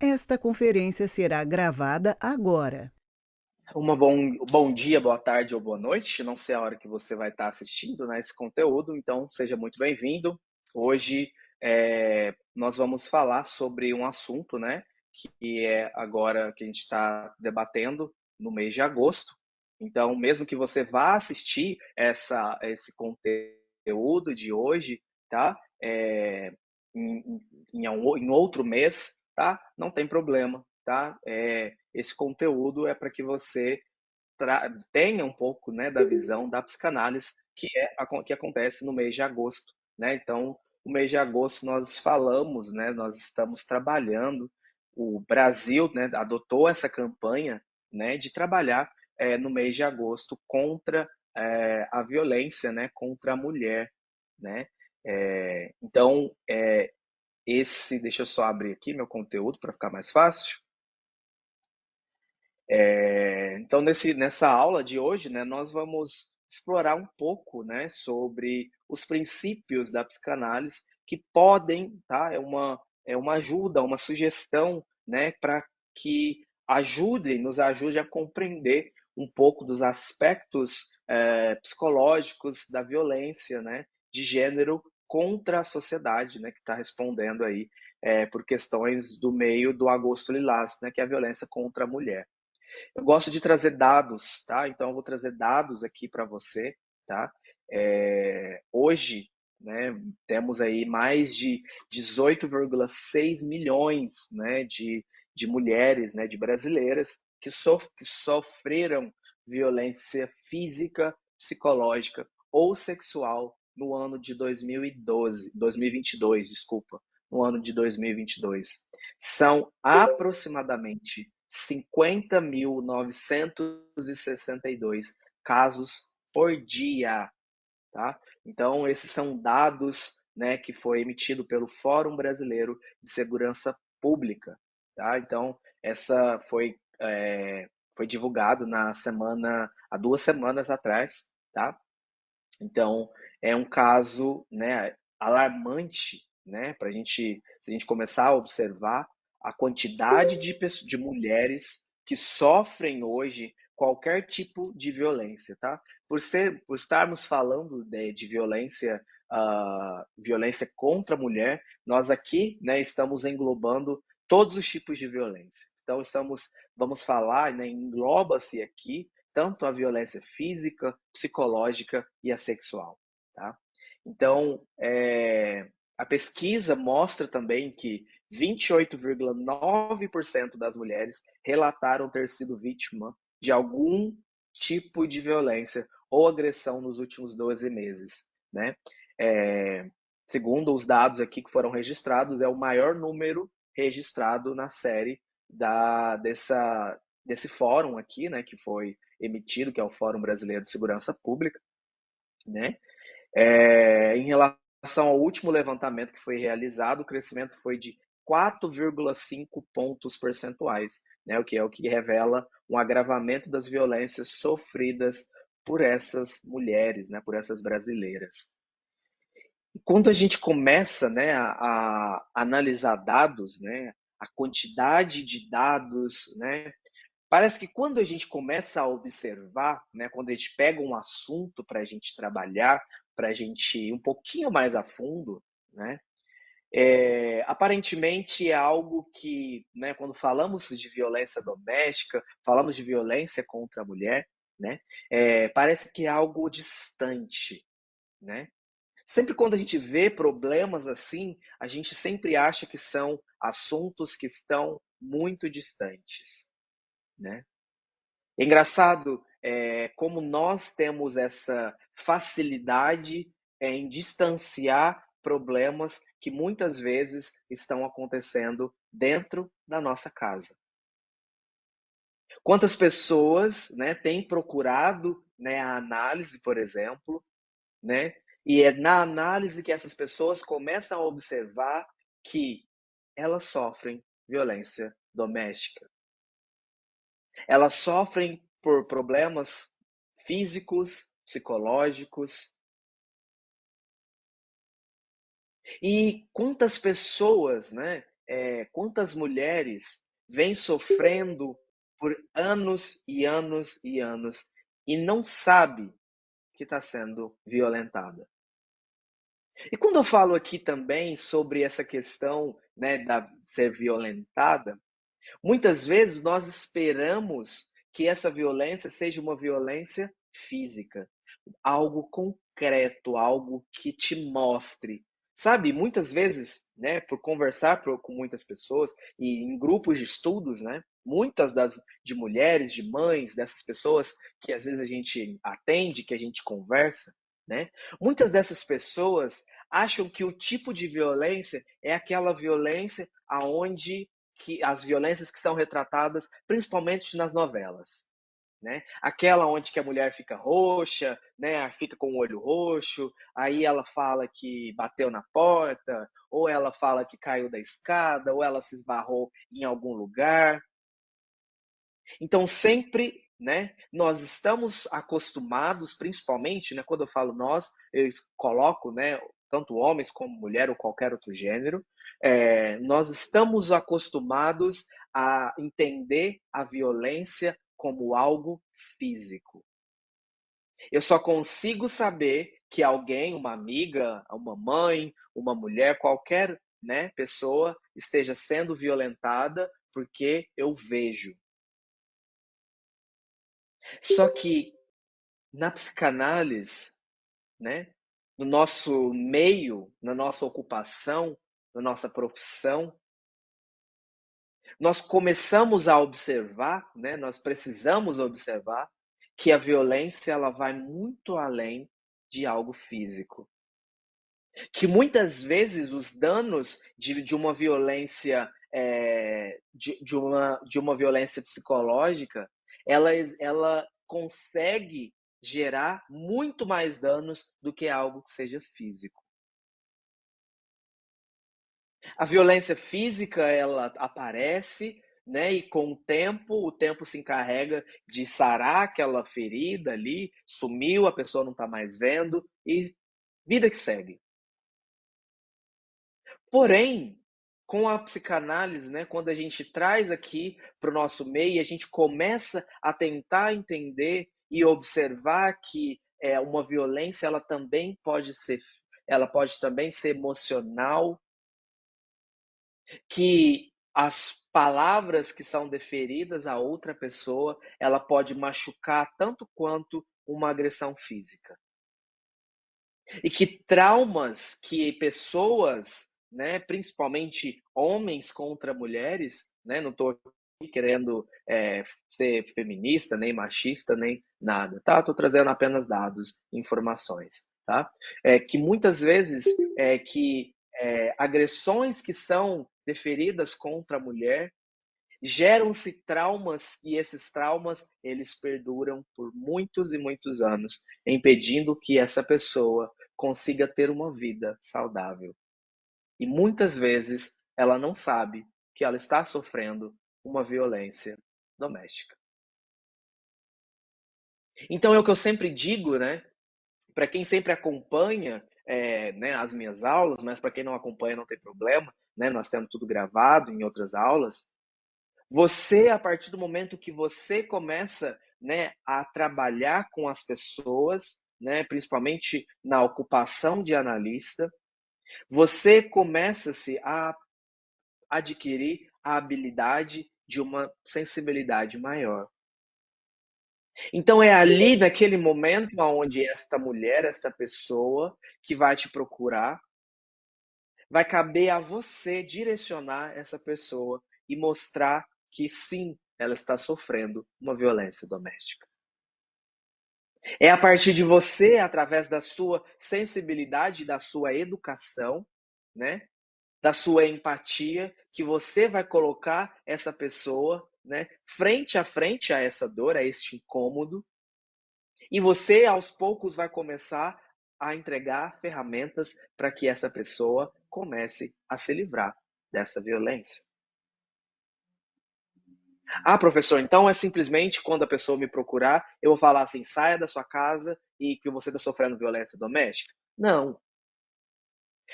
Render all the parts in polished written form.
Esta conferência será gravada agora. Bom dia, boa tarde ou boa noite. Não sei a hora que você vai estar assistindo, né, esse conteúdo, então seja muito bem-vindo. Hoje nós vamos falar sobre um assunto, né, que é agora que a gente está debatendo no mês de agosto. Então, mesmo que você vá assistir esse conteúdo de hoje, tá? Em, em outro mês, tá? Não tem problema, tá? Esse conteúdo é para que você tenha um pouco, né, da visão da psicanálise que acontece no mês de agosto, né? Então, o mês de agosto nós falamos, né, nós estamos trabalhando, o Brasil, né, adotou essa campanha, né, de trabalhar no mês de agosto contra a violência, né, contra a mulher, né? Então, deixa eu só abrir aqui meu conteúdo para ficar mais fácil. Então, nessa aula de hoje, né, nós vamos explorar um pouco, né, sobre os princípios da psicanálise que podem, tá, é uma ajuda, uma sugestão, né, para que nos ajude a compreender um pouco dos aspectos psicológicos da violência, né, de gênero contra a sociedade, né, que está respondendo aí por questões do meio do Agosto Lilás, né, que é a violência contra a mulher. Eu gosto de trazer dados, tá? Então eu vou trazer dados aqui para você, tá? Hoje, né, temos aí mais de 18,6 milhões, né, de mulheres, né, de brasileiras que sofreram violência física, psicológica ou sexual no ano de 2022, desculpa, no ano de 2022. São aproximadamente 50.962 casos por dia, tá? Então, esses são dados, né, que foi emitido pelo Fórum Brasileiro de Segurança Pública, tá? Então, essa foi divulgado há 2 semanas atrás, tá? Então, é um caso, né, alarmante, né, se a gente começar a observar a quantidade de mulheres que sofrem hoje qualquer tipo de violência, tá? Por estarmos falando de violência, violência contra a mulher, nós aqui, né, estamos englobando todos os tipos de violência. Então, vamos falar, né, engloba-se aqui tanto a violência física, psicológica e a sexual, tá? Então, a pesquisa mostra também que 28,9% das mulheres relataram ter sido vítima de algum tipo de violência ou agressão nos últimos 12 meses, né? É, Segundo os dados aqui que foram registrados, é o maior número registrado na série desse fórum aqui, né, que foi emitido, que é o Fórum Brasileiro de Segurança Pública, né? Em relação ao último levantamento que foi realizado, o crescimento foi de 4,5 pontos percentuais, né? O que revela um agravamento das violências sofridas por essas mulheres, né? Por essas brasileiras. E quando a gente começa, né, a analisar dados, né, a quantidade de dados, né, parece que quando a gente começa a observar, né, quando a gente pega um assunto para a gente trabalhar, para a gente ir um pouquinho mais a fundo, né, aparentemente é algo que, né, quando falamos de violência doméstica, falamos de violência contra a mulher, né, parece que é algo distante, né? Sempre quando a gente vê problemas assim, a gente sempre acha que são assuntos que estão muito distantes, né? É engraçado como nós temos essa facilidade em distanciar problemas que muitas vezes estão acontecendo dentro da nossa casa. Quantas pessoas, né, têm procurado, né, a análise, por exemplo, né? E é na análise que essas pessoas começam a observar que elas sofrem violência doméstica. Elas sofrem por problemas físicos, psicológicos. E quantas pessoas, né? quantas mulheres vêm sofrendo por anos e anos e anos e não sabe que está sendo violentada. E quando eu falo aqui também sobre essa questão, né, da ser violentada, muitas vezes nós esperamos que essa violência seja uma violência física, algo concreto, algo que te mostre. Sabe, muitas vezes, né, por conversar com muitas pessoas e em grupos de estudos, né, muitas de mulheres, de mães, dessas pessoas que às vezes a gente atende, que a gente conversa, né, muitas dessas pessoas acham que o tipo de violência é aquela violência aonde que as violências que são retratadas principalmente nas novelas, né? Aquela onde que a mulher fica roxa, né? Fica com o olho roxo, aí ela fala que bateu na porta, ou ela fala que caiu da escada, ou ela se esbarrou em algum lugar. Então sempre, né? Nós estamos acostumados, principalmente, né? Quando eu falo nós, eu coloco, né? Tanto homens como mulher ou qualquer outro gênero, nós estamos acostumados a entender a violência como algo físico. Eu só consigo saber que alguém, uma amiga, uma mãe, uma mulher, qualquer, né, pessoa esteja sendo violentada porque eu vejo. Só que na psicanálise, né, no nosso meio, na nossa ocupação, na nossa profissão, nós começamos a observar, né, nós precisamos observar que a violência ela vai muito além de algo físico. Que muitas vezes os danos de uma violência de uma violência psicológica, ela consegue gerar muito mais danos do que algo que seja físico. A violência física ela aparece, né? E com o tempo se encarrega de sarar aquela ferida ali, sumiu, a pessoa não está mais vendo e vida que segue. Porém, com a psicanálise, né, quando a gente traz aqui para o nosso meio, a gente começa a tentar entender e observar que uma violência ela pode também ser emocional, que as palavras que são deferidas a outra pessoa, ela pode machucar tanto quanto uma agressão física. E que traumas que pessoas, né, principalmente homens contra mulheres, né, não estou querendo ser feminista, nem machista, nem nada, tá? Estou trazendo apenas dados, informações, tá? Que muitas vezes agressões que são deferidas contra a mulher geram-se traumas e esses traumas eles perduram por muitos e muitos anos, impedindo que essa pessoa consiga ter uma vida saudável. E muitas vezes ela não sabe que ela está sofrendo uma violência doméstica. Então é o que eu sempre digo, né? Para quem sempre acompanha né, as minhas aulas, mas para quem não acompanha não tem problema, né? Nós temos tudo gravado em outras aulas. Você, a partir do momento que você começa, né, a trabalhar com as pessoas, né, principalmente na ocupação de analista, você começa-se a adquirir a habilidade de uma sensibilidade maior. Então é ali, naquele momento, onde esta mulher, esta pessoa que vai te procurar, vai caber a você direcionar essa pessoa e mostrar que sim, ela está sofrendo uma violência doméstica. É a partir de você, através da sua sensibilidade, da sua educação, né, da sua empatia, que você vai colocar essa pessoa, né, frente a frente a essa dor, a este incômodo, e você aos poucos vai começar a entregar ferramentas para que essa pessoa comece a se livrar dessa violência. Ah, professor, então é simplesmente quando a pessoa me procurar, eu vou falar assim: saia da sua casa e que você está sofrendo violência doméstica? Não.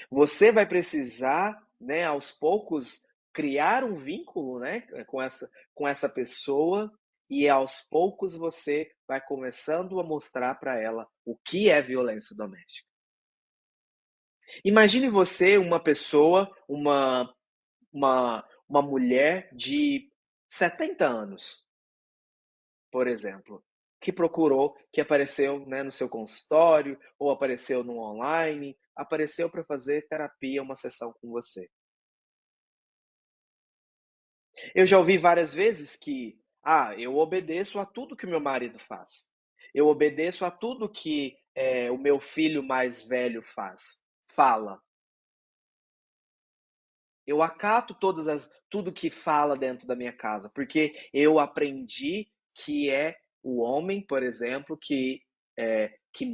Você vai precisar, né, aos poucos, criar um vínculo, né, com essa pessoa, e aos poucos você vai começando a mostrar para ela o que é violência doméstica. Imagine você uma pessoa, uma mulher de 70 anos, por exemplo, que procurou, que apareceu, né, no seu consultório, ou apareceu no online, apareceu para fazer terapia, uma sessão com você. Eu já ouvi várias vezes que, eu obedeço a tudo que o meu marido faz. Eu obedeço a tudo que o meu filho mais velho fala. Eu acato tudo que fala dentro da minha casa, porque eu aprendi que é o homem, por exemplo, que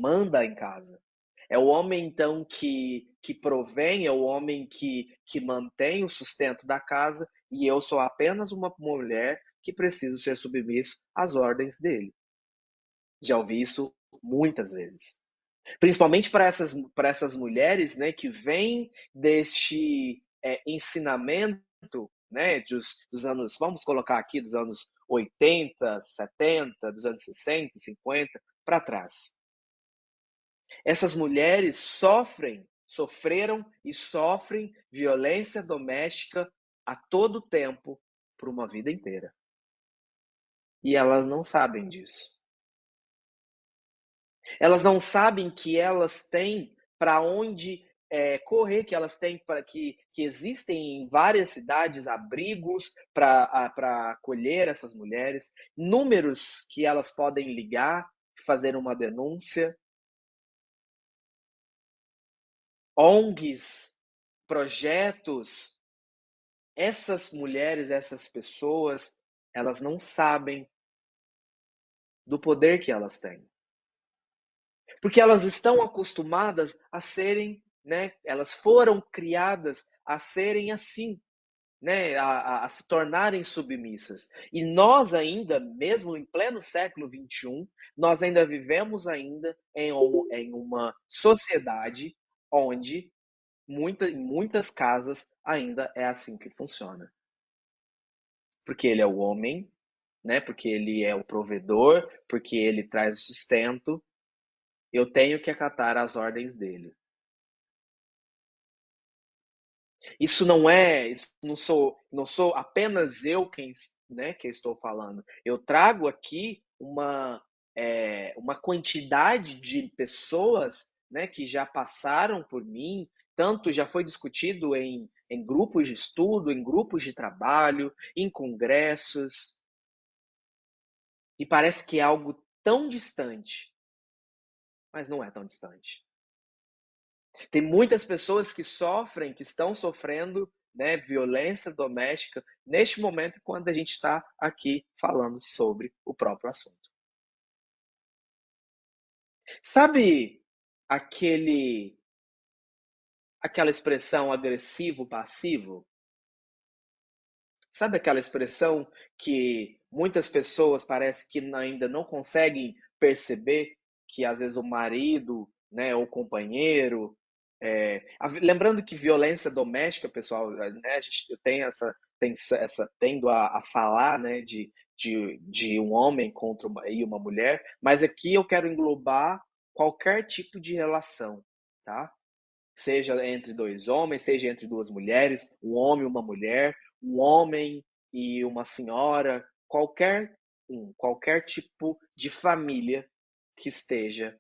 manda em casa. É o homem, então, que provém, é o homem que mantém o sustento da casa, e eu sou apenas uma mulher que preciso ser submisso às ordens dele. Já ouvi isso muitas vezes. Principalmente para essas mulheres, né, que vêm deste ensinamento, né, dos anos, vamos colocar aqui, dos anos 80, 70, dos anos 60, 50, para trás. Essas mulheres sofreram e sofrem violência doméstica a todo tempo por uma vida inteira. E elas não sabem disso. Elas não sabem que elas têm para onde correr, que elas têm que existem em várias cidades abrigos para acolher essas mulheres, números que elas podem ligar, fazer uma denúncia, ONGs, projetos. Essas mulheres, essas pessoas, elas não sabem do poder que elas têm. Porque elas estão acostumadas a serem, né? Elas foram criadas a serem assim, né? A se tornarem submissas. E nós ainda, mesmo em pleno século XXI, nós ainda vivemos ainda em uma sociedade onde em muitas casas ainda é assim que funciona. Porque ele é o homem, né? Porque ele é o provedor, porque ele traz o sustento, eu tenho que acatar as ordens dele. Isso não sou apenas eu quem, né, que estou falando. Eu trago aqui uma quantidade de pessoas, né, que já passaram por mim, tanto já foi discutido em grupos de estudo, em grupos de trabalho, em congressos, e parece que é algo tão distante, mas não é tão distante. Tem muitas pessoas que sofrem, que estão sofrendo, né, violência doméstica neste momento, quando a gente está aqui falando sobre o próprio assunto. Sabe aquele, aquela expressão agressivo-passivo? Sabe aquela expressão que muitas pessoas parece que ainda não conseguem perceber que às vezes o marido, né, ou o companheiro, lembrando que violência doméstica, pessoal, né, a gente tendo a falar, né, de um homem contra e uma mulher, mas aqui eu quero englobar qualquer tipo de relação, tá? Seja entre dois homens, seja entre duas mulheres, um homem e uma mulher, um homem e uma senhora, qualquer tipo de família que esteja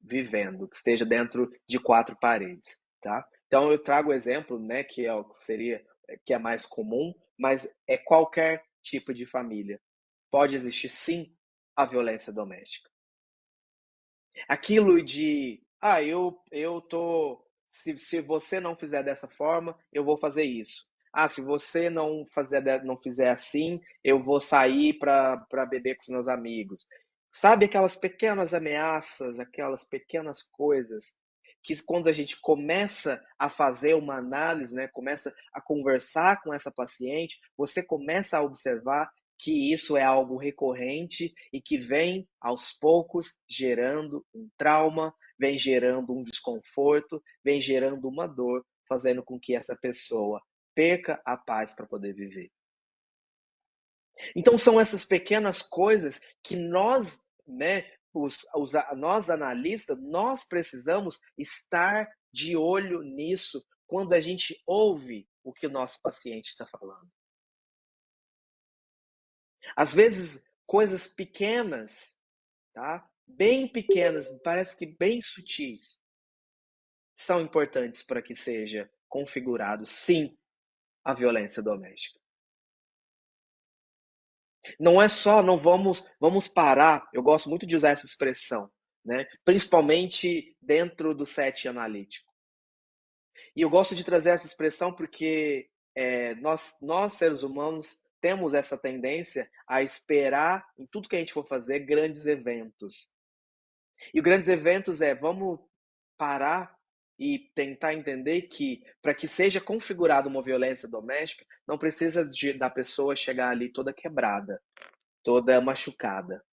vivendo, que esteja dentro de quatro paredes, tá? Então eu trago o exemplo, né, que é o que seria que é mais comum, mas é qualquer tipo de família. Pode existir sim a violência doméstica. Aquilo de, eu tô, se você não fizer dessa forma, eu vou fazer isso. Se você não fizer assim, eu vou sair para beber com os meus amigos. Sabe aquelas pequenas ameaças, aquelas pequenas coisas que quando a gente começa a fazer uma análise, né, começa a conversar com essa paciente, você começa a observar que isso é algo recorrente e que vem aos poucos gerando um trauma, vem gerando um desconforto, vem gerando uma dor, fazendo com que essa pessoa perca a paz para poder viver. Então são essas pequenas coisas que nós, né, nós analistas, nós precisamos estar de olho nisso quando a gente ouve o que o nosso paciente está falando. Às vezes, coisas pequenas, tá? Bem pequenas, parece que bem sutis, são importantes para que seja configurado, sim, a violência doméstica. Não é só, não vamos parar, eu gosto muito de usar essa expressão, né? Principalmente dentro do set analítico. E eu gosto de trazer essa expressão porque nós, seres humanos, temos essa tendência a esperar, em tudo que a gente for fazer, grandes eventos. E os grandes eventos vamos parar e tentar entender que, para que seja configurada uma violência doméstica, não precisa da pessoa chegar ali toda quebrada, toda machucada.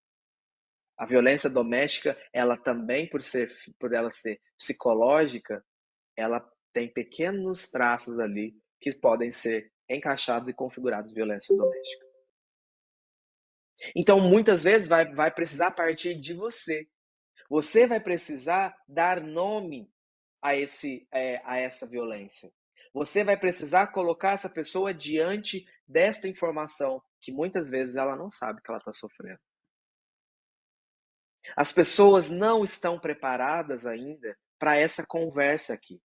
A violência doméstica, ela também, por ela ser psicológica, ela tem pequenos traços ali que podem ser encaixados e configurados violência doméstica. Então, muitas vezes vai precisar partir de você. Você vai precisar dar nome a essa violência. Você vai precisar colocar essa pessoa diante desta informação que muitas vezes ela não sabe que ela está sofrendo. As pessoas não estão preparadas ainda para essa conversa aqui.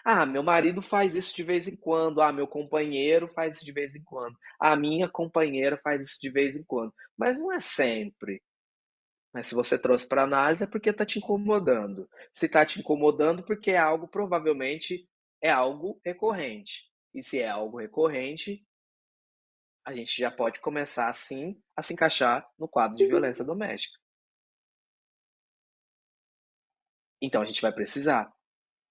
Ah, meu marido faz isso de vez em quando. Ah, meu companheiro faz isso de vez em quando. A minha companheira faz isso de vez em quando. Mas não é sempre. Mas se você trouxe para análise é porque está te incomodando. Se está te incomodando, porque é algo, provavelmente, é algo recorrente. E se é algo recorrente, a gente já pode começar, assim, a se encaixar no quadro de violência doméstica. Então, a gente vai precisar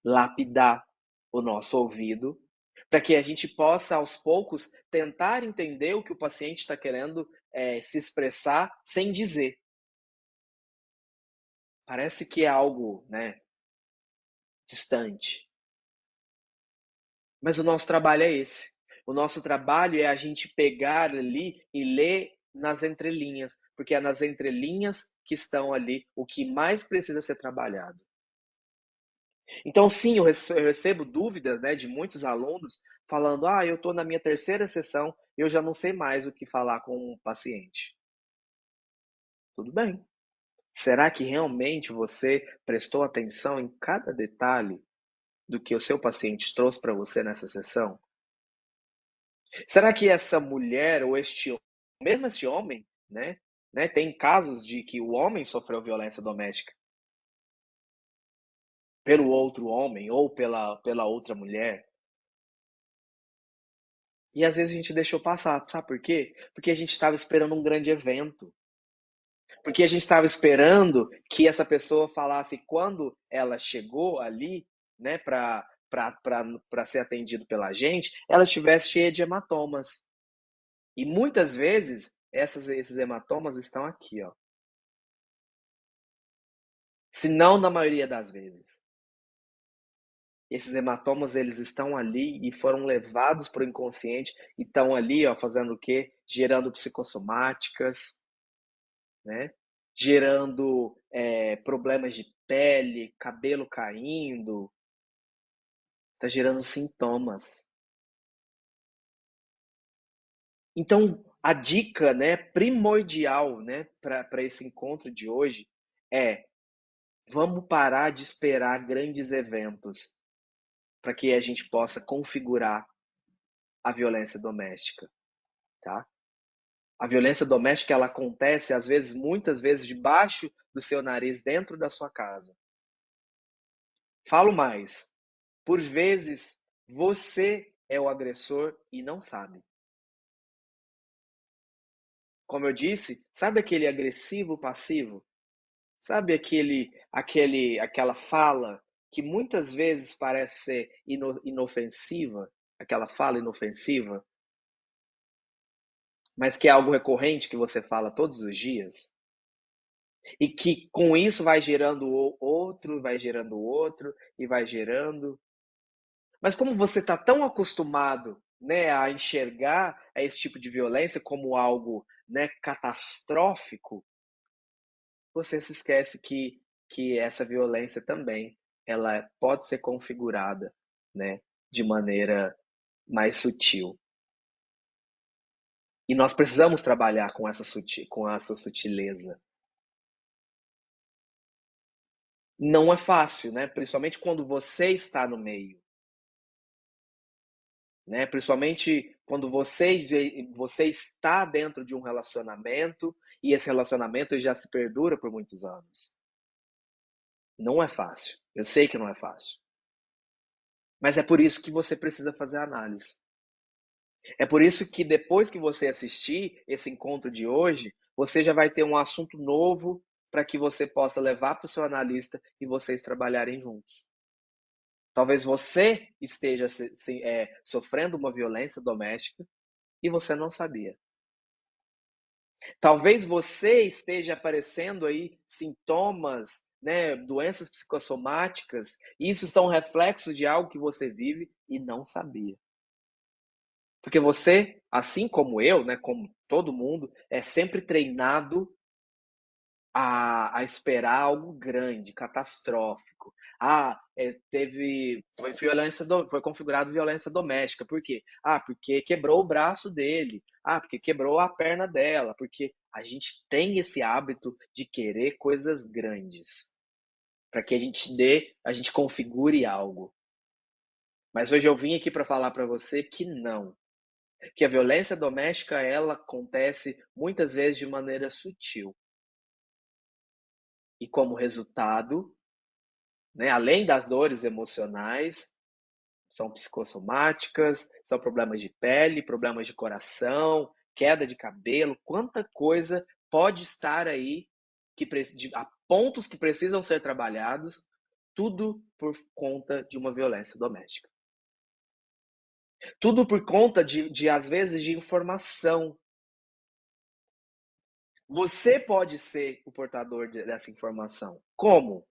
lapidar o nosso ouvido para que a gente possa, aos poucos, tentar entender o que o paciente está querendo se expressar sem dizer. Parece que é algo, né, distante. Mas o nosso trabalho é esse. O nosso trabalho é a gente pegar ali e ler nas entrelinhas, porque é nas entrelinhas que estão ali o que mais precisa ser trabalhado. Então, sim, eu recebo dúvidas, né, de muitos alunos falando: ah, eu estou na minha terceira sessão, eu já não sei mais o que falar com o paciente. Tudo bem. Será que realmente você prestou atenção em cada detalhe do que o seu paciente trouxe para você nessa sessão? Será que essa mulher ou mesmo este homem, né, tem casos de que o homem sofreu violência doméstica pelo outro homem ou pela outra mulher? E às vezes a gente deixou passar, sabe por quê? Porque a gente estava esperando um grande evento. Porque a gente estava esperando que essa pessoa falasse quando ela chegou ali, né, para ser atendido pela gente, ela estivesse cheia de hematomas. E muitas vezes esses hematomas estão aqui, ó. Se não na maioria das vezes. Esses hematomas, eles estão ali e foram levados para o inconsciente e estão ali, ó, fazendo o quê? Gerando psicossomáticas, né? Gerando problemas de pele, cabelo caindo, está gerando sintomas. Então, a dica, né, primordial, né, para esse encontro de hoje é: vamos parar de esperar grandes eventos para que a gente possa configurar a violência doméstica, tá? A violência doméstica, ela acontece às vezes, muitas vezes, debaixo do seu nariz, dentro da sua casa. Falo mais. Por vezes, você é o agressor e não sabe. Como eu disse, sabe aquele agressivo passivo? Sabe aquela fala que muitas vezes parece ser inofensiva, aquela fala inofensiva, mas que é algo recorrente que você fala todos os dias? E que com isso vai gerando outro, vai gerando outro e vai gerando. Mas como você está tão acostumado, né, a enxergar esse tipo de violência como algo, né, catastrófico, você se esquece que essa violência também ela pode ser configurada, né, de maneira mais sutil. E nós precisamos trabalhar com essa sutileza. Não é fácil, né? Principalmente quando você está no meio, né? Principalmente quando você está dentro de um relacionamento e esse relacionamento já se perdura por muitos anos. Não é fácil. Eu sei que não é fácil. Mas é por isso que você precisa fazer a análise. É por isso que depois que você assistir esse encontro de hoje, você já vai ter um assunto novo para que você possa levar para o seu analista e vocês trabalharem juntos. Talvez você esteja sofrendo uma violência doméstica e você não sabia. Talvez você esteja aparecendo aí sintomas, né, doenças psicossomáticas, e isso são reflexos de algo que você vive e não sabia. Porque você, assim como eu, né, como todo mundo, é sempre treinado a esperar algo grande, catastrófico. Foi configurado violência doméstica. Por quê? Porque quebrou o braço dele. Porque quebrou a perna dela. Porque a gente tem esse hábito de querer coisas grandes, para que a gente configure algo. Mas hoje eu vim aqui para falar para você que não, que a violência doméstica ela acontece muitas vezes de maneira sutil. E como resultado, né, além das dores emocionais, são psicossomáticas, são problemas de pele, problemas de coração, queda de cabelo, quanta coisa pode estar aí a pontos que precisam ser trabalhados, tudo por conta de uma violência doméstica. Tudo por conta às vezes, de informação. Você pode ser o portador dessa informação. Como?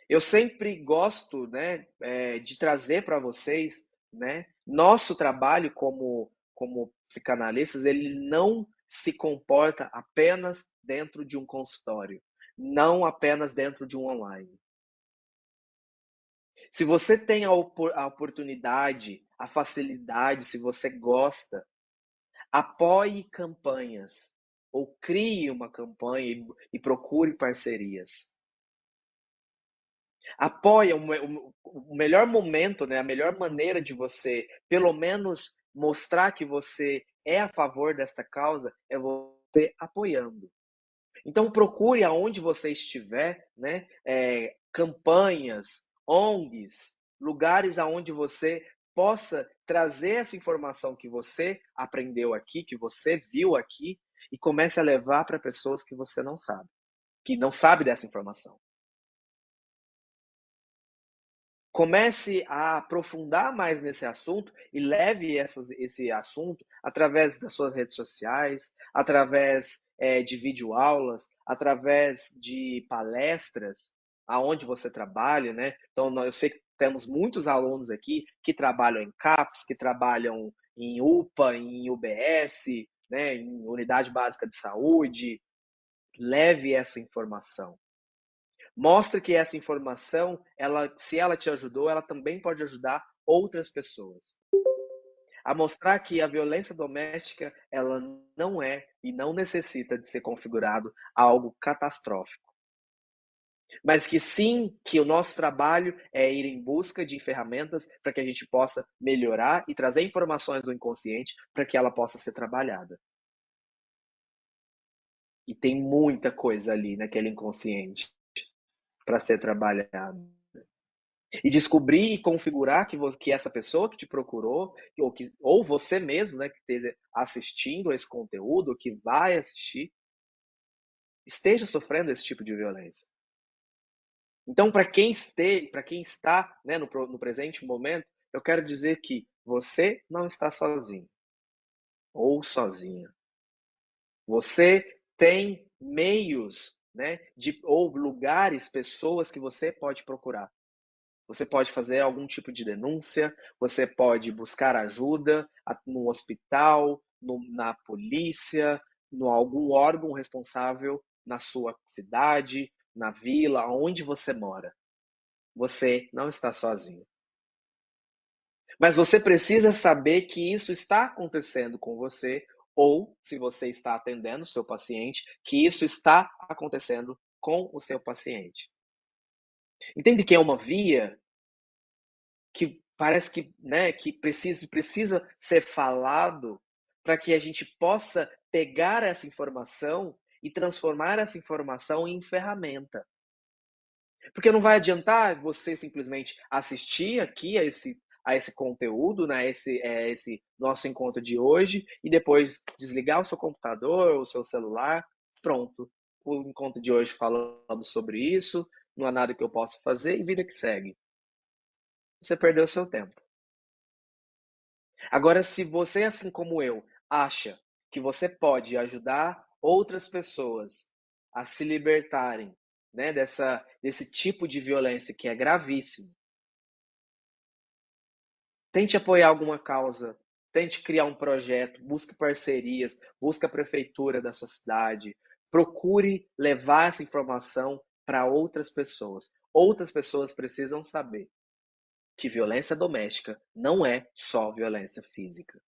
Eu sempre gosto, né, de trazer para vocês, né, nosso trabalho como psicanalistas, ele não se comporta apenas dentro de um consultório, não apenas dentro de um online. Se você tem a oportunidade, a facilidade, se você gosta, apoie campanhas ou crie uma campanha e procure parcerias. Apoia o melhor momento, né, a melhor maneira de você, pelo menos, mostrar que você é a favor desta causa é você apoiando. Então procure aonde você estiver, né, campanhas, ONGs, lugares aonde você possa trazer essa informação que você aprendeu aqui, que você viu aqui, e comece a levar para pessoas que não sabe dessa informação. Comece a aprofundar mais nesse assunto e leve esse assunto através das suas redes sociais, através de videoaulas, através de palestras, aonde você trabalha, né? Então, eu sei que temos muitos alunos aqui que trabalham em CAPS, que trabalham em UPA, em UBS, né, em Unidade Básica de Saúde. Leve essa informação. Mostre que essa informação, se ela te ajudou, ela também pode ajudar outras pessoas. A mostrar que a violência doméstica, ela não é e não necessita de ser configurado algo catastrófico. Mas que sim, que o nosso trabalho é ir em busca de ferramentas para que a gente possa melhorar e trazer informações do inconsciente para que ela possa ser trabalhada. E tem muita coisa ali naquele inconsciente para ser trabalhada. E descobrir e configurar que essa pessoa que te procurou, ou você mesmo, né, que esteja assistindo a esse conteúdo, ou que vai assistir, esteja sofrendo esse tipo de violência. Então, para quem está, né, no presente momento, eu quero dizer que você não está sozinho ou sozinha. Você tem meios, né, ou lugares, pessoas que você pode procurar. Você pode fazer algum tipo de denúncia, você pode buscar ajuda no hospital, na polícia, no algum órgão responsável na sua cidade, na vila, onde você mora. Você não está sozinho. Mas você precisa saber que isso está acontecendo com você, ou, se você está atendendo o seu paciente, que isso está acontecendo com o seu paciente. Entende que é uma via que parece que, né, que precisa ser falado para que a gente possa pegar essa informação e transformar essa informação em ferramenta. Porque não vai adiantar você simplesmente assistir aqui a esse conteúdo, né, esse nosso encontro de hoje, e depois desligar o seu computador, o seu celular, pronto. O encontro de hoje falamos sobre isso, não há nada que eu possa fazer e vida que segue. Você perdeu o seu tempo. Agora, se você, assim como eu, acha que você pode ajudar outras pessoas a se libertarem, né, desse tipo de violência que é gravíssimo, tente apoiar alguma causa, tente criar um projeto, busque parcerias, busque a prefeitura da sua cidade, procure levar essa informação para outras pessoas. Outras pessoas precisam saber que violência doméstica não é só violência física.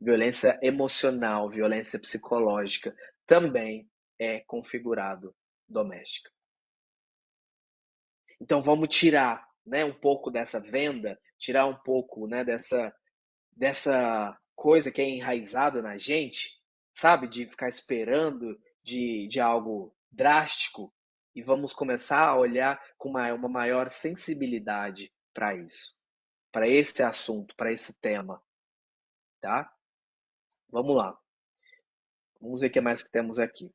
Violência emocional, violência psicológica também é configurado doméstica. Então vamos tirar, né, um pouco dessa venda, tirar um pouco, né, dessa coisa que é enraizada na gente, sabe, de ficar esperando de algo drástico, e vamos começar a olhar com uma maior sensibilidade para isso, para esse assunto, para esse tema, tá? Vamos lá. Vamos ver o que mais que temos aqui.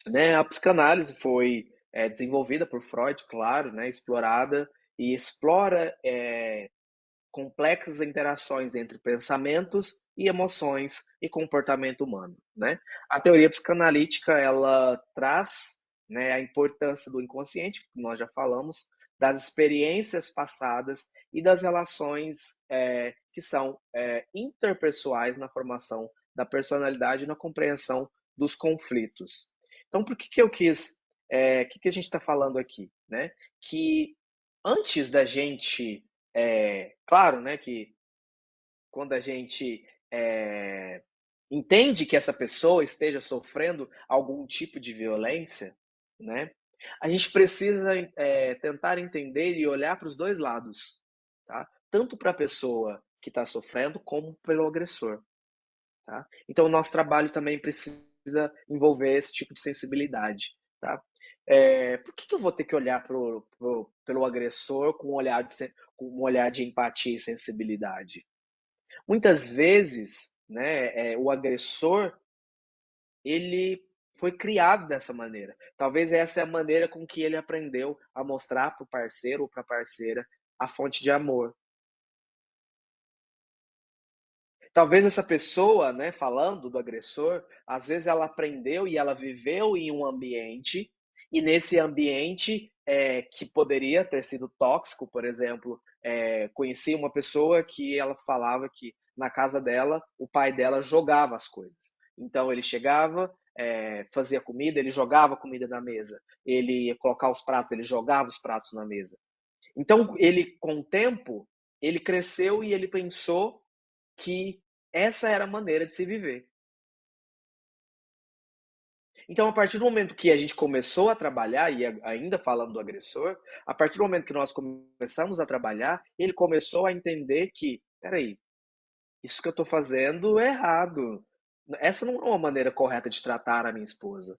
Né, a psicanálise foi desenvolvida por Freud, claro, né, explorada e explora complexas interações entre pensamentos e emoções e comportamento humano, né? A teoria psicanalítica ela traz, né, a importância do inconsciente, que nós já falamos, das experiências passadas e das relações que são interpessoais na formação da personalidade e na compreensão dos conflitos. Então, por que eu quis, que a gente está falando aqui, né? Que antes da gente claro, né, que quando a gente entende que essa pessoa esteja sofrendo algum tipo de violência, né, a gente precisa tentar entender e olhar para os dois lados, tá? Tanto para a pessoa que está sofrendo como pelo agressor, tá? Então o nosso trabalho também precisa envolver esse tipo de sensibilidade, tá? Por que eu vou ter que olhar pelo agressor com um olhar de empatia e sensibilidade? Muitas vezes, né, o agressor ele foi criado dessa maneira. Talvez essa é a maneira com que ele aprendeu a mostrar para o parceiro ou para a parceira a fonte de amor. Talvez essa pessoa, né, falando do agressor, às vezes ela aprendeu e ela viveu em um ambiente, e nesse ambiente que poderia ter sido tóxico, por exemplo, conheci uma pessoa que ela falava que na casa dela, o pai dela jogava as coisas. Então ele chegava, fazia comida, ele jogava comida na mesa. Ele ia colocar os pratos, ele jogava os pratos na mesa. Então ele, com o tempo, ele cresceu e ele pensou que essa era a maneira de se viver. Então, a partir do momento que a gente começou a trabalhar, e ainda falando do agressor, a partir do momento que nós começamos a trabalhar, ele começou a entender que, peraí, isso que eu estou fazendo é errado. Essa não é uma maneira correta de tratar a minha esposa.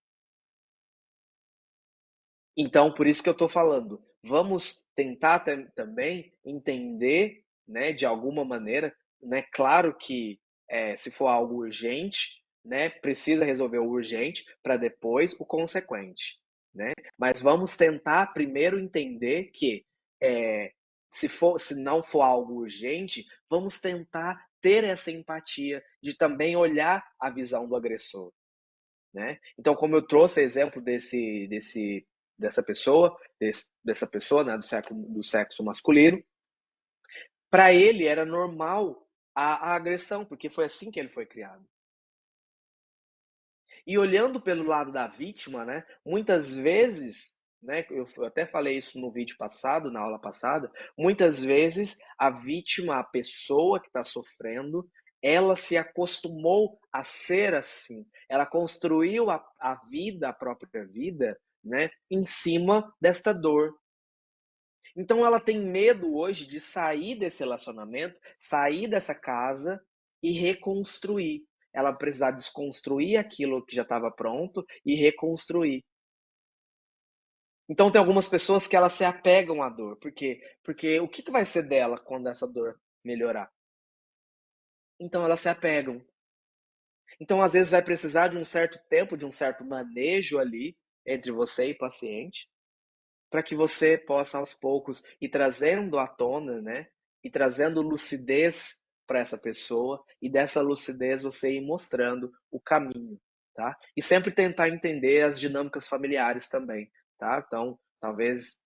Então, por isso que eu estou falando, vamos tentar também entender, né, de alguma maneira, né, claro que se for algo urgente, né, precisa resolver o urgente para depois o consequente, né? Mas vamos tentar primeiro entender que é, se não for algo urgente, vamos tentar ter essa empatia de também olhar a visão do agressor, né? Então, como eu trouxe exemplo desse dessa pessoa, né, do sexo masculino, para ele era normal a agressão, porque foi assim que ele foi criado. E olhando pelo lado da vítima, né, muitas vezes, né, eu até falei isso no vídeo passado, na aula passada, muitas vezes a vítima, a pessoa que está sofrendo, ela se acostumou a ser assim. Ela construiu a vida, a própria vida, né, em cima desta dor. Então ela tem medo hoje de sair desse relacionamento, sair dessa casa e reconstruir. Ela precisar desconstruir aquilo que já estava pronto e reconstruir. Então tem algumas pessoas que elas se apegam à dor. Por quê? Porque o que vai ser dela quando essa dor melhorar? Então elas se apegam. Então às vezes vai precisar de um certo tempo, de um certo manejo ali entre você e o paciente, para que você possa aos poucos ir trazendo à tona, né? E trazendo lucidez para essa pessoa e dessa lucidez você ir mostrando o caminho, tá? E sempre tentar entender as dinâmicas familiares também, tá? Então, talvez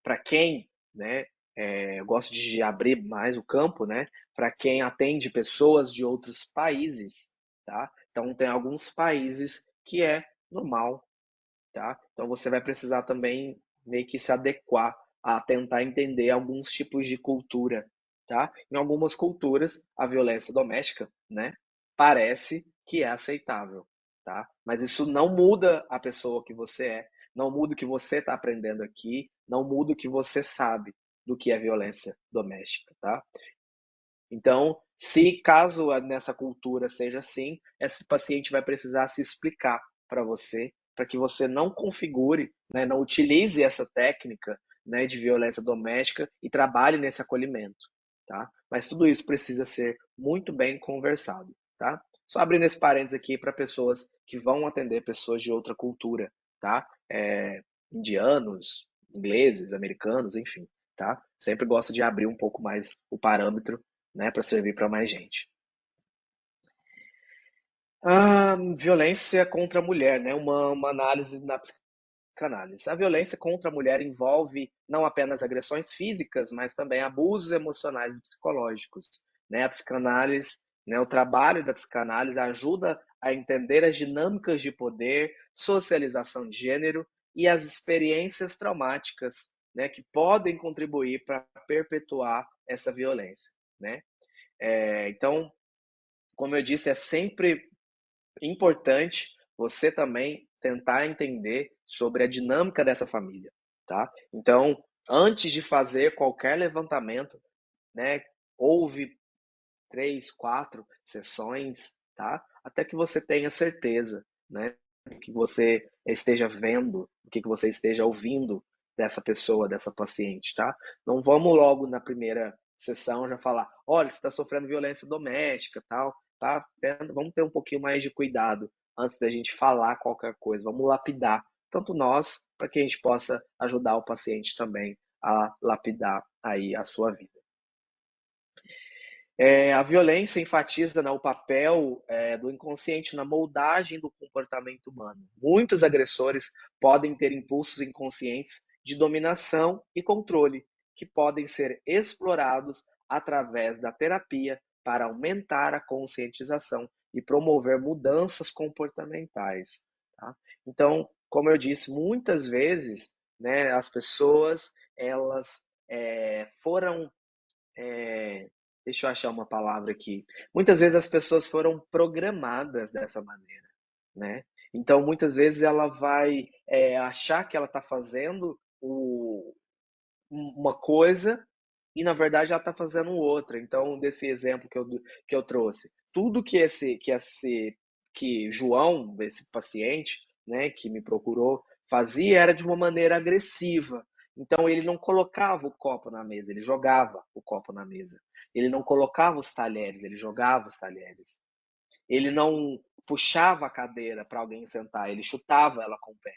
para quem, né? Eu gosto de abrir mais o campo, né? Para quem atende pessoas de outros países, tá? Então, tem alguns países que é normal, tá? Então você vai precisar também meio que se adequar a tentar entender alguns tipos de cultura, tá? Em algumas culturas, a violência doméstica, né, parece que é aceitável, tá? Mas isso não muda a pessoa que você é, não muda o que você está aprendendo aqui, não muda o que você sabe do que é violência doméstica, tá? Então, se caso nessa cultura seja assim, esse paciente vai precisar se explicar para você, para que você não configure, né, não utilize essa técnica, né, de violência doméstica e trabalhe nesse acolhimento, tá? Mas tudo isso precisa ser muito bem conversado, tá? Só abrindo esse parênteses aqui para pessoas que vão atender pessoas de outra cultura, tá? Indianos, ingleses, americanos, enfim, tá? Sempre gosto de abrir um pouco mais o parâmetro, né, para servir para mais gente. Violência contra a mulher, né? Uma análise na psicanálise. A violência contra a mulher envolve não apenas agressões físicas, mas também abusos emocionais e psicológicos, né? A psicanálise, né, o trabalho da psicanálise ajuda a entender as dinâmicas de poder, socialização de gênero e as experiências traumáticas, né, que podem contribuir para perpetuar essa violência, né? Então, como eu disse, é sempre importante você também tentar entender sobre a dinâmica dessa família, tá? Então, antes de fazer qualquer levantamento, né, houve 3, 4 sessões, tá? Até que você tenha certeza, né, do que você esteja vendo, do que você esteja ouvindo dessa pessoa, dessa paciente, tá? Não vamos logo na primeira sessão já falar, olha, você está sofrendo violência doméstica, tal, tá? Vamos ter um pouquinho mais de cuidado antes da gente falar qualquer coisa. Vamos lapidar, tanto nós, para que a gente possa ajudar o paciente também a lapidar aí a sua vida. A violência enfatiza, né, o papel do inconsciente na moldagem do comportamento humano. Muitos agressores podem ter impulsos inconscientes de dominação e controle, que podem ser explorados através da terapia para aumentar a conscientização e promover mudanças comportamentais. Tá? Então, como eu disse, muitas vezes, né, as pessoas elas foram deixa eu achar uma palavra aqui. Muitas vezes as pessoas foram programadas dessa maneira, né? Então, muitas vezes ela vai achar que ela está fazendo uma coisa e, na verdade, ela está fazendo outra. Então, desse exemplo que eu trouxe, tudo que João, esse paciente, né, que me procurou, fazia era de uma maneira agressiva. Então, ele não colocava o copo na mesa, ele jogava o copo na mesa. Ele não colocava os talheres, ele jogava os talheres. Ele não puxava a cadeira para alguém sentar, ele chutava ela com o pé.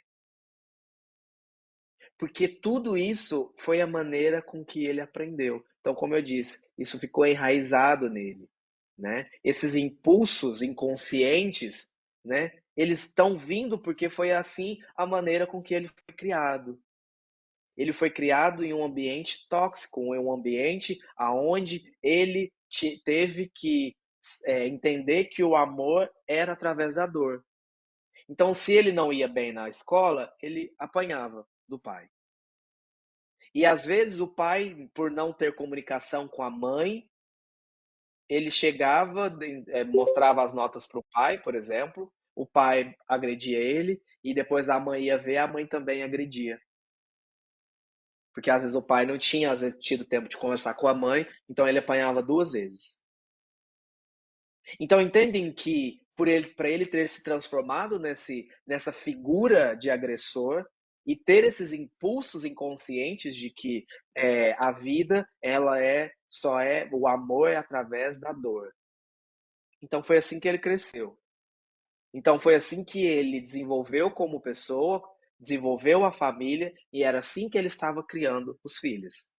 Porque tudo isso foi a maneira com que ele aprendeu. Então, como eu disse, isso ficou enraizado nele, né? Esses impulsos inconscientes, né? Eles estão vindo porque foi assim a maneira com que ele foi criado. Ele foi criado em um ambiente tóxico, em um ambiente aonde ele teve que entender que o amor era através da dor. Então, se ele não ia bem na escola, ele apanhava do pai. E às vezes o pai, por não ter comunicação com a mãe, ele chegava, mostrava as notas para o pai, por exemplo, o pai agredia ele e depois a mãe ia ver, a mãe também agredia. Porque às vezes o pai não tinha às vezes, tido tempo de conversar com a mãe, então ele apanhava duas vezes. Então entendem que para ele ter se transformado nessa figura de agressor e ter esses impulsos inconscientes de que a vida ela só é o amor é através da dor. Então foi assim que ele cresceu. Então foi assim que ele desenvolveu como pessoa, desenvolveu a família e era assim que ele estava criando os filhos.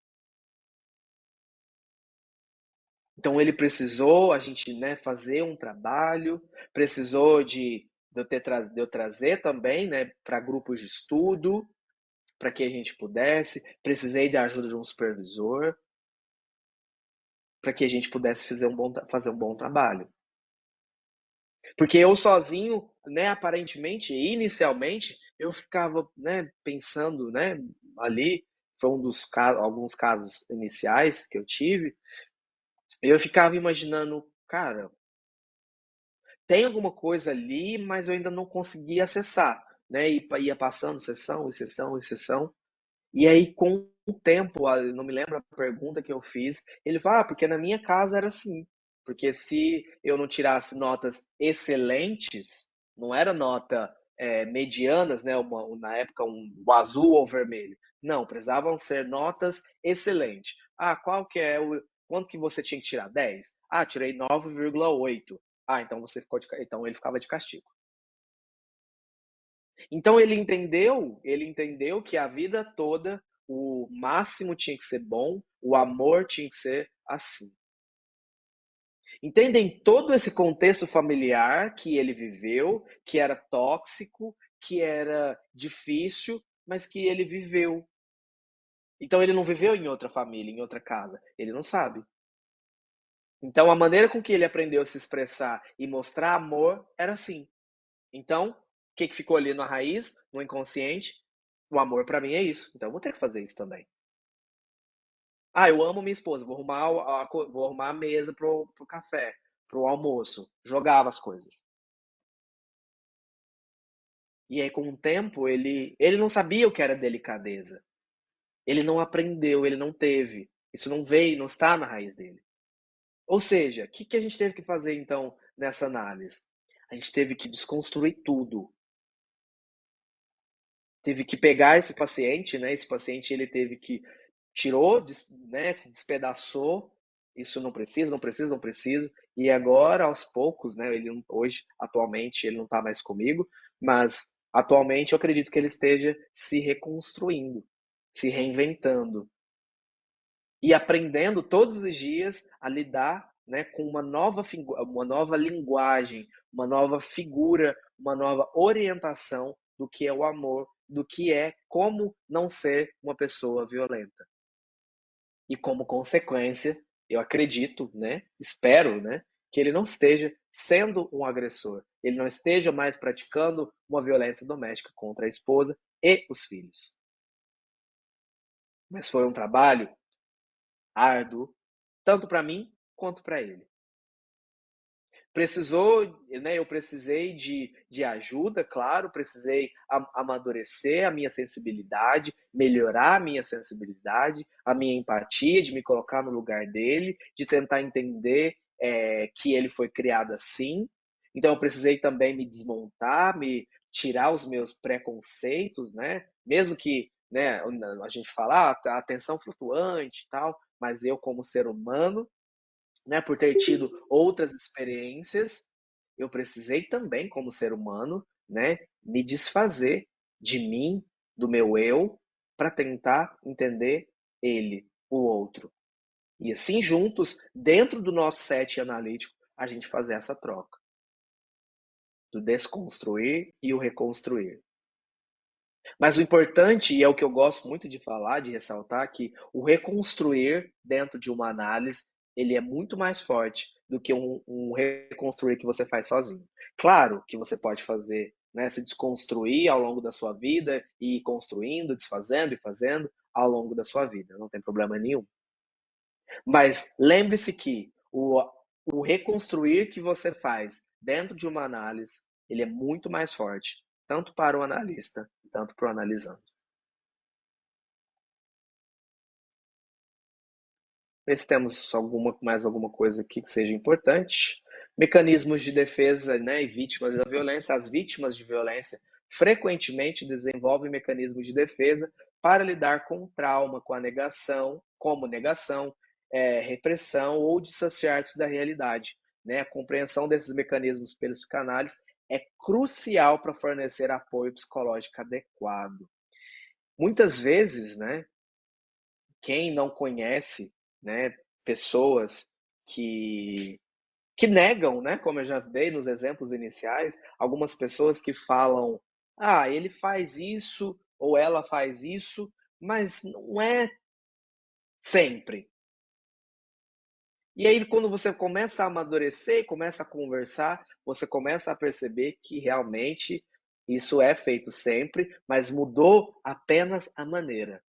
Então ele precisou, a gente, né, fazer um trabalho, precisou de eu trazer também, né, para grupos de estudo, para que a gente pudesse, precisei da ajuda de um supervisor, para que a gente pudesse fazer um bom trabalho. Porque eu sozinho, né, aparentemente, inicialmente, eu ficava, né, pensando, né, ali, foi alguns casos iniciais que eu tive, eu ficava imaginando, cara, tem alguma coisa ali, mas eu ainda não conseguia acessar, né? E ia passando sessão, e sessão, e sessão. E aí, com o tempo, eu não me lembro a pergunta que eu fiz, ele falou, porque na minha casa era assim. Porque se eu não tirasse notas excelentes, não era nota medianas, né? Na época, o azul ou vermelho. Não, precisavam ser notas excelentes. Ah, quanto que você tinha que tirar? 10? Ah, tirei 9,8. Ah, então então ele ficava de castigo. Então ele entendeu que a vida toda o máximo tinha que ser bom, o amor tinha que ser assim. Entendem todo esse contexto familiar que ele viveu, que era tóxico, que era difícil, mas que ele viveu. Então ele não viveu em outra família, em outra casa, ele não sabe. Então a maneira com que ele aprendeu a se expressar e mostrar amor era assim. Então, o que ficou ali na raiz, no inconsciente? O amor para mim é isso. Então eu vou ter que fazer isso também. Ah, eu amo minha esposa, vou arrumar a mesa pro café, pro almoço. Jogava as coisas. E aí, com o tempo, ele não sabia o que era delicadeza. Ele não aprendeu, ele não teve. Isso não veio, não está na raiz dele. Ou seja, o que a gente teve que fazer então nessa análise? A gente teve que desconstruir tudo. Teve que pegar esse paciente, né? Esse paciente ele teve que tirou, né? Se despedaçou. Isso não preciso, não preciso, não preciso. E agora, aos poucos, né? Hoje, atualmente, ele não está mais comigo, mas atualmente eu acredito que ele esteja se reconstruindo, se reinventando e aprendendo todos os dias a lidar, né, com uma nova linguagem, uma nova figura, uma nova orientação do que é o amor, do que é como não ser uma pessoa violenta. E como consequência, eu acredito, né, espero, né, que ele não esteja sendo um agressor, ele não esteja mais praticando uma violência doméstica contra a esposa e os filhos. Mas foi um trabalho árduo, tanto para mim quanto para ele. Precisou, né, eu precisei de ajuda, claro, precisei amadurecer a minha sensibilidade, melhorar a minha sensibilidade, a minha empatia, de me colocar no lugar dele, de tentar entender que ele foi criado assim. Então eu precisei também me desmontar, me tirar os meus preconceitos, né? Mesmo que, né, a gente fala a atenção flutuante e tal, mas eu como ser humano, né, por ter tido outras experiências, eu precisei também, como ser humano, né, me desfazer de mim, do meu eu, para tentar entender ele, o outro. E assim, juntos, dentro do nosso set analítico, a gente fazer essa troca. do desconstruir e o reconstruir. Mas o importante, e é o que eu gosto muito de falar, de ressaltar, que o reconstruir dentro de uma análise, ele é muito mais forte do que um reconstruir que você faz sozinho. Claro que você pode fazer, né, se desconstruir ao longo da sua vida e ir construindo, desfazendo e fazendo ao longo da sua vida, não tem problema nenhum. Mas lembre-se que o reconstruir que você faz dentro de uma análise, ele é muito mais forte, tanto para o analista, tanto para o analisando. Ver se temos mais alguma coisa aqui que seja importante. Mecanismos de defesa, né, e vítimas da violência. As vítimas de violência frequentemente desenvolvem mecanismos de defesa para lidar com o trauma, com a negação, como negação, repressão ou dissociar-se da realidade. Né? A compreensão desses mecanismos pelos psicanálise é crucial para fornecer apoio psicológico adequado. Muitas vezes, né, quem não conhece, né, pessoas que que negam, né, como eu já dei nos exemplos iniciais, algumas pessoas que falam: "Ah, ele faz isso ou ela faz isso", mas não é sempre. E aí quando você começa a amadurecer, começa a conversar, você começa a perceber que realmente isso é feito sempre, mas mudou apenas a maneira,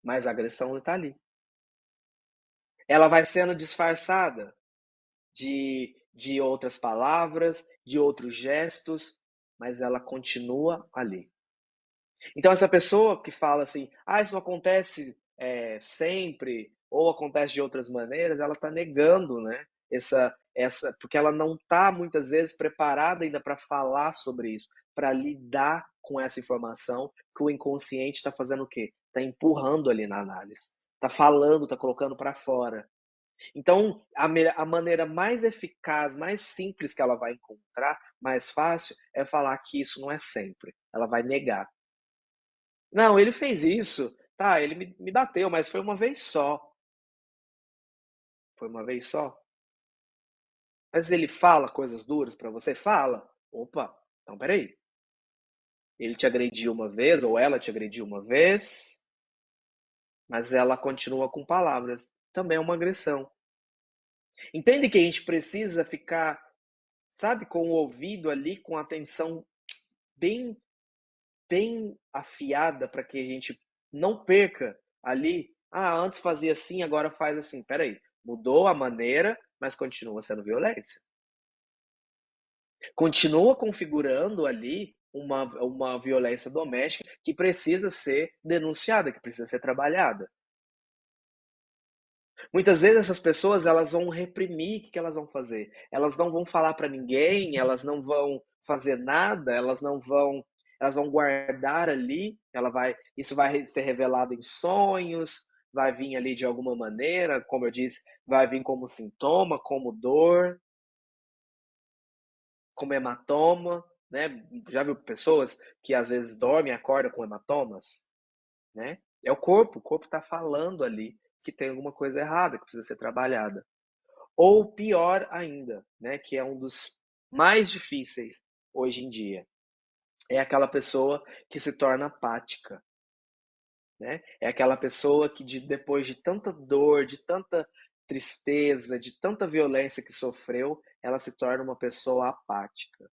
mas a agressão está ali. Ela vai sendo disfarçada de outras palavras, de outros gestos, mas ela continua ali. Então, essa pessoa que fala assim, ah, isso não acontece sempre, ou acontece de outras maneiras, ela está negando, né? Porque ela não está muitas vezes preparada ainda para falar sobre isso, para lidar com essa informação que o inconsciente está fazendo o quê? Está empurrando ali na análise, está falando, está colocando para fora. Então, a maneira mais eficaz, mais simples que ela vai encontrar, mais fácil, é falar que isso não é sempre. Ela vai negar. Não, ele fez isso. Tá, ele me bateu, mas foi uma vez só. Foi uma vez só. Mas ele fala coisas duras pra você? Fala. Opa, então peraí. Ele te agrediu uma vez, ou ela te agrediu uma vez, mas ela continua com palavras. Também é uma agressão. Entende que a gente precisa ficar, sabe, com o ouvido ali, com a atenção bem bem afiada para que a gente não perca ali. Ah, antes fazia assim, agora faz assim. Peraí, mudou a maneira, mas continua sendo violência. Continua configurando ali uma violência doméstica que precisa ser denunciada, que precisa ser trabalhada. Muitas vezes essas pessoas elas vão reprimir, o que elas vão fazer? Elas não vão falar para ninguém, elas não vão fazer nada, elas vão guardar ali, isso vai ser revelado em sonhos, vai vir ali de alguma maneira, como eu disse, vai vir como sintoma, como dor, como hematoma, né? Já viu pessoas que às vezes dormem e acordam com hematomas, né? É o corpo está falando ali que tem alguma coisa errada, que precisa ser trabalhada. Ou pior ainda, né, que é um dos mais difíceis hoje em dia, é aquela pessoa que se torna apática, né? É aquela pessoa que depois de tanta dor, de tanta tristeza, de tanta violência que sofreu, ela se torna uma pessoa apática.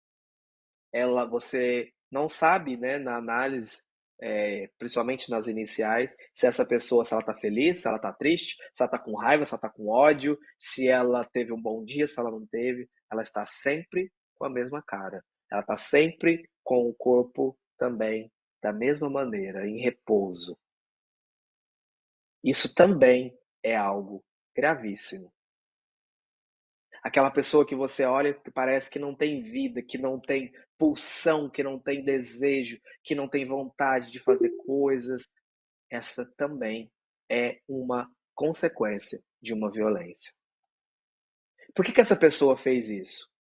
Você não sabe, né, na análise, principalmente nas iniciais, se essa pessoa, se ela está feliz, se ela está triste, se ela está com raiva, se ela está com ódio, se ela teve um bom dia, se ela não teve, ela está sempre com a mesma cara. Ela está sempre com o corpo também da mesma maneira, em repouso. Isso também é algo gravíssimo. Aquela pessoa que você olha que parece que não tem vida, que não tem pulsão, que não tem desejo, que não tem vontade de fazer coisas, essa também é uma consequência de uma violência. Por que essa pessoa fez isso?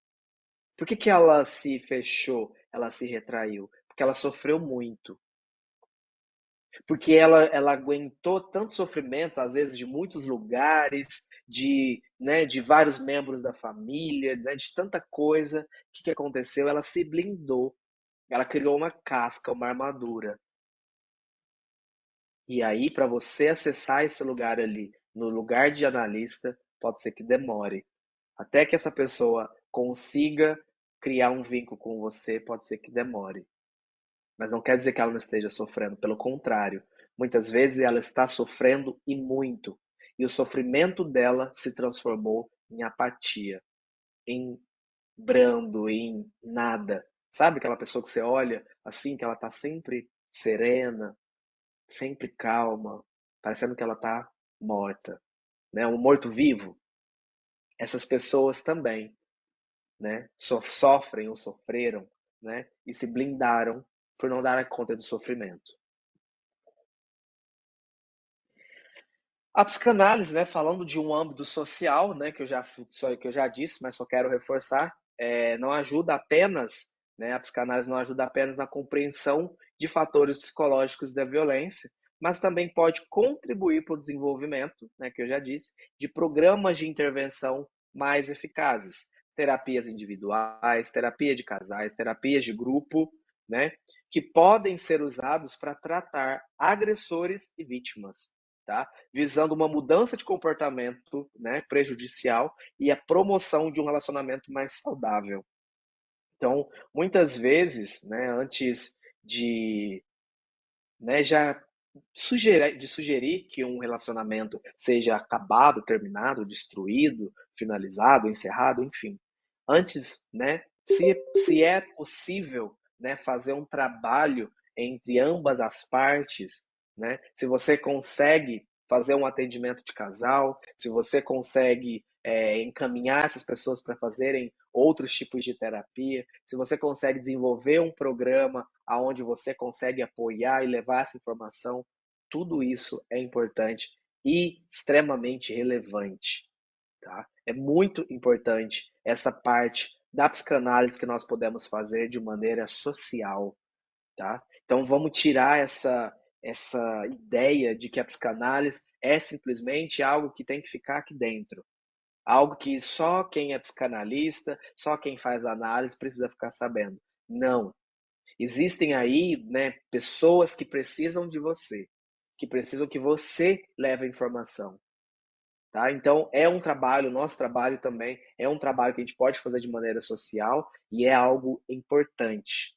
Por que ela se fechou, ela se retraiu? Porque ela sofreu muito. porque ela aguentou tanto sofrimento, às vezes de muitos lugares, de vários membros da família, né, de tanta coisa. O que aconteceu? Ela se blindou, ela criou uma casca, uma armadura. E aí, para você acessar esse lugar ali, no lugar de analista, pode ser que demore. Até que essa pessoa consiga criar um vínculo com você, pode ser que demore. Mas não quer dizer que ela não esteja sofrendo, pelo contrário. Muitas vezes ela está sofrendo e muito. E o sofrimento dela se transformou em apatia, em brando, em nada. Sabe aquela pessoa que você olha assim, que ela está sempre serena, sempre calma, parecendo que ela está morta, né? Um morto-vivo. Essas pessoas também, né? Sofrem ou sofreram, né? E se blindaram por não dar conta do sofrimento. A psicanálise, né, falando de um âmbito social, né, que eu já disse, mas só quero reforçar, não ajuda apenas, né, a psicanálise não ajuda apenas na compreensão de fatores psicológicos da violência, mas também pode contribuir para o desenvolvimento, né, que eu já disse, de programas de intervenção mais eficazes, terapias individuais, terapia de casais, terapias de grupo, né, que podem ser usados para tratar agressores e vítimas, tá? Visando uma mudança de comportamento, né, prejudicial e a promoção de um relacionamento mais saudável. Então, muitas vezes, né, antes de, já sugerir que um relacionamento seja acabado, terminado, destruído, finalizado, encerrado, enfim. Antes, né, se é possível, né, fazer um trabalho entre ambas as partes, né, se você consegue fazer um atendimento de casal, se você consegue encaminhar essas pessoas para fazerem outros tipos de terapia, se você consegue desenvolver um programa aonde você consegue apoiar e levar essa informação, tudo isso é importante e extremamente relevante, tá? É muito importante essa parte da psicanálise que nós podemos fazer de maneira social, tá? Então vamos tirar essa ideia de que a psicanálise é simplesmente algo que tem que ficar aqui dentro. Algo que só quem é psicanalista, só quem faz análise precisa ficar sabendo. Não. Existem aí, né, pessoas que precisam de você, que precisam que você leve a informação, tá? Então é um trabalho, o nosso trabalho também é um trabalho que a gente pode fazer de maneira social e é algo importante.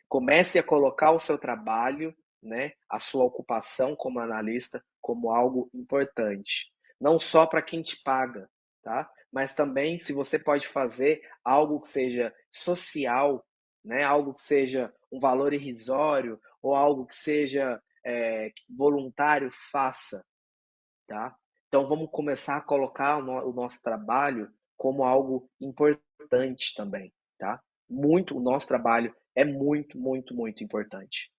Comece a colocar o seu trabalho, né, a sua ocupação como analista, como algo importante. Não só para quem te paga, tá? Mas também se você pode fazer algo que seja social, né, algo que seja um valor irrisório ou algo que seja voluntário, faça, tá? Então vamos começar a colocar o nosso trabalho como algo importante também, tá? O nosso trabalho é muito, muito, muito importante.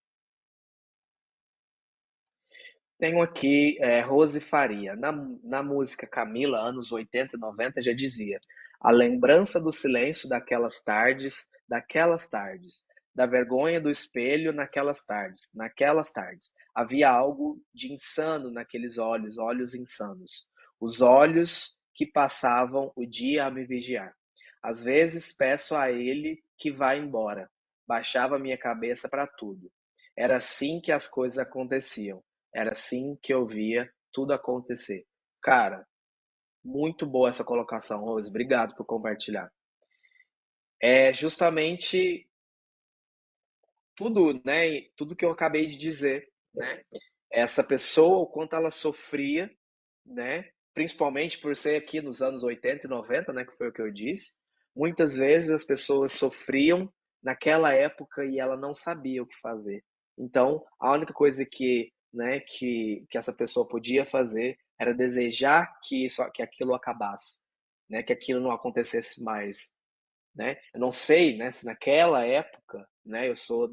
Tenho aqui Rose Faria. Na música Camila, anos 80 e 90, já dizia: a lembrança do silêncio daquelas tardes, da vergonha do espelho naquelas tardes. Havia algo de insano naqueles olhos, olhos insanos. Os olhos que passavam o dia a me vigiar. Às vezes peço a ele que vá embora. Baixava minha cabeça para tudo. Era assim que as coisas aconteciam. Era assim que eu via tudo acontecer. Cara, muito boa essa colocação, Rose. Obrigado por compartilhar. É justamente tudo, né? Tudo que eu acabei de dizer, né? Essa pessoa, o quanto ela sofria, né? Principalmente por ser aqui nos anos 80 e 90, né? Que foi o que eu disse. Muitas vezes as pessoas sofriam naquela época e ela não sabia o que fazer. Então, a única coisa que essa pessoa podia fazer era desejar que aquilo acabasse, né? Que aquilo não acontecesse mais, né? Eu não sei, né, se naquela época, né, eu sou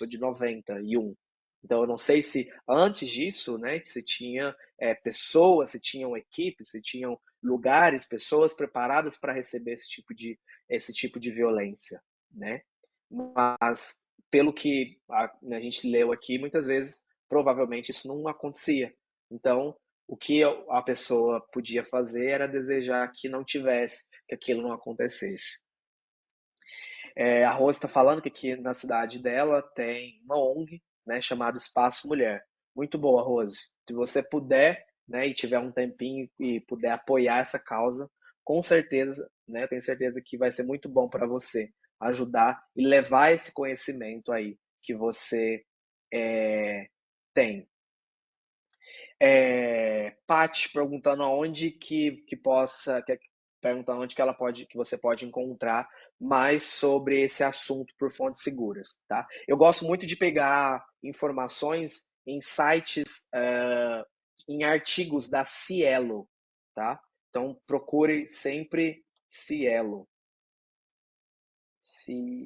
de 91. Então eu não sei se antes disso, né, se tinha pessoas, se tinham equipes, se tinham lugares, pessoas preparadas para receber esse tipo de violência, né? Mas pelo que a gente leu aqui, muitas vezes provavelmente isso não acontecia. Então, o que a pessoa podia fazer era desejar que não tivesse, que aquilo não acontecesse. A Rose está falando que aqui na cidade dela tem uma ONG, né, chamada Espaço Mulher. Muito boa, Rose. Se você puder, né, e tiver um tempinho e puder apoiar essa causa, com certeza, né, tenho certeza que vai ser muito bom para você ajudar e levar esse conhecimento aí que você é, tem. Paty perguntando aonde que possa, perguntando onde que ela pode, que você pode encontrar mais sobre esse assunto por fontes seguras, tá? Eu gosto muito de pegar informações em sites, em artigos da Cielo, tá? Então procure sempre Cielo, Cielo.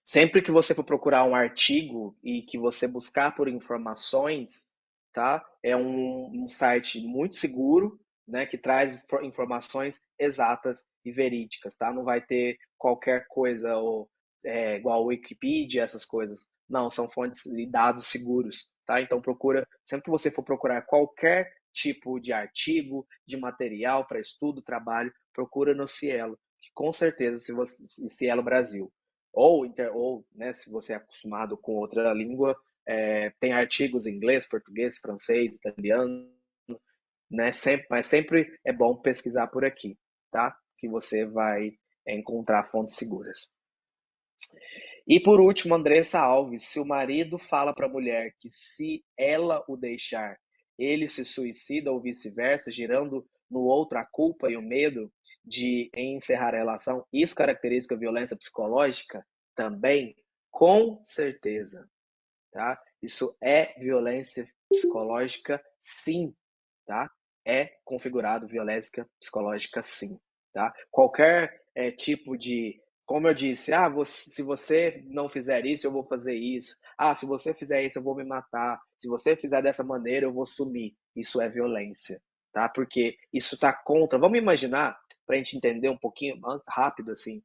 Sempre que você for procurar um artigo e que você buscar por informações, tá? É um site muito seguro, né? Que traz informações exatas e verídicas, tá? Não vai ter qualquer coisa ou igual o Wikipedia, essas coisas. Não, são fontes e dados seguros, tá? Então procura, sempre que você for procurar qualquer tipo de artigo, de material para estudo, trabalho, procura no Cielo, que com certeza, se você, Cielo Brasil, ou né, se você é acostumado com outra língua, tem artigos em inglês, português, francês, italiano, né? Mas sempre é bom pesquisar por aqui, tá? Que você vai encontrar fontes seguras. E por último, Andressa Alves, se o marido fala para a mulher que se ela o deixar, ele se suicida ou vice-versa, girando no outro a culpa e o medo de encerrar a relação, isso caracteriza violência psicológica também? Com certeza, tá? Isso é violência psicológica, sim, tá? É configurado violência psicológica, sim, tá? Qualquer tipo de, como eu disse, se você não fizer isso, eu vou fazer isso. Se você fizer isso, eu vou me matar. Se você fizer dessa maneira, eu vou sumir. Isso é violência, tá? Porque isso está contra. Vamos imaginar, para a gente entender um pouquinho mais rápido assim,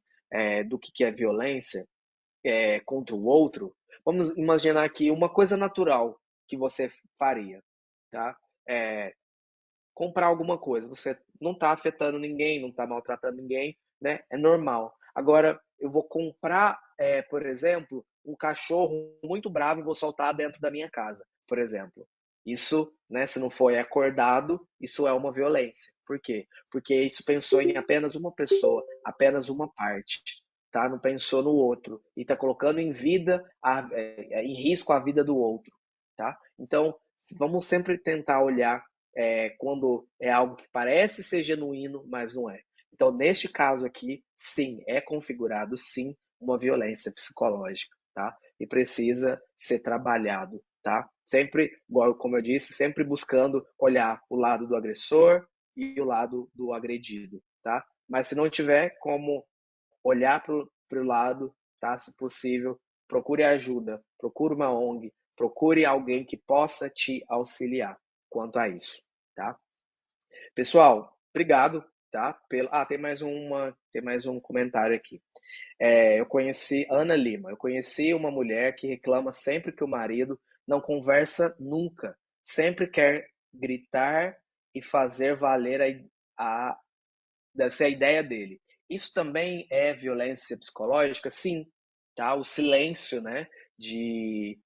do que é violência contra o outro. Vamos imaginar aqui uma coisa natural que você faria, tá? É, comprar alguma coisa. Você não está afetando ninguém, não está maltratando ninguém, né? É normal. Agora, eu vou comprar, por exemplo, um cachorro muito bravo e vou soltar dentro da minha casa, por exemplo. Isso, né, se não foi acordado, isso é uma violência. Por quê? Porque isso pensou em apenas uma pessoa, apenas uma parte, tá? Não pensou no outro e está colocando em vida, em risco a vida do outro, tá? Então, vamos sempre tentar olhar quando é algo que parece ser genuíno, mas não é. Então, neste caso aqui, sim, é configurado, sim, uma violência psicológica, tá? E precisa ser trabalhado, tá? Sempre, como eu disse, sempre buscando olhar o lado do agressor e o lado do agredido, tá? Mas se não tiver como olhar para o lado, tá? Se possível, procure ajuda, procure uma ONG, procure alguém que possa te auxiliar quanto a isso, tá? Pessoal, obrigado, tá? Tem mais um comentário aqui. Eu conheci Ana Lima. Eu conheci uma mulher que reclama sempre que o marido não conversa nunca, sempre quer gritar e fazer valer a, deve ser a ideia dele. Isso também é violência psicológica? Sim, tá? O silêncio, né? De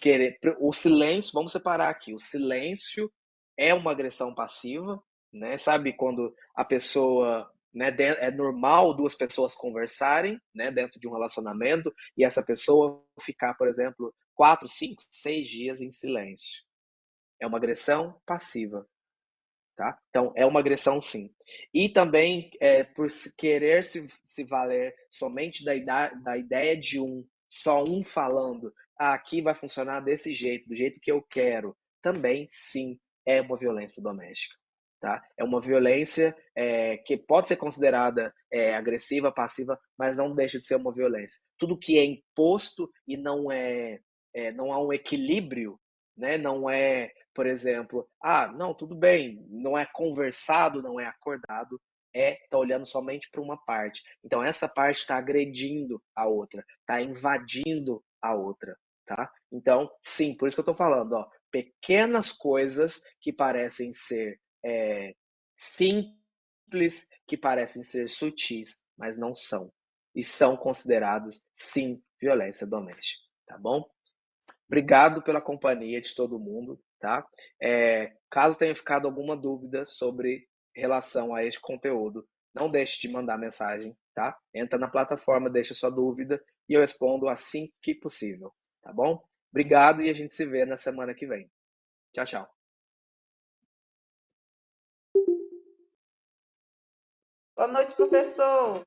querer. O silêncio, vamos separar aqui. O silêncio é uma agressão passiva, né? Sabe quando a pessoa, né? É normal duas pessoas conversarem, né? Dentro de um relacionamento e essa pessoa ficar, por exemplo, 4, 5, 6 dias em silêncio. É uma agressão passiva. Tá? Então, é uma agressão sim. E também por querer se valer somente da ideia de só um falando, aqui vai funcionar desse jeito, do jeito que eu quero, também sim é uma violência doméstica. Tá? É uma violência que pode ser considerada agressiva, passiva, mas não deixa de ser uma violência. Tudo que é imposto e não há um equilíbrio, né? Não é, por exemplo, não, tudo bem, não é conversado, não é acordado, está olhando somente para uma parte. Então, essa parte está agredindo a outra, está invadindo a outra, tá? Então, sim, por isso que eu estou falando, ó, pequenas coisas que parecem ser simples, que parecem ser sutis, mas não são. E são considerados, sim, violência doméstica, tá bom? Obrigado pela companhia de todo mundo, tá? Caso tenha ficado alguma dúvida sobre relação a este conteúdo, não deixe de mandar mensagem, tá? Entra na plataforma, deixa sua dúvida e eu respondo assim que possível, tá bom? Obrigado e a gente se vê na semana que vem. Tchau, tchau. Boa noite, professor.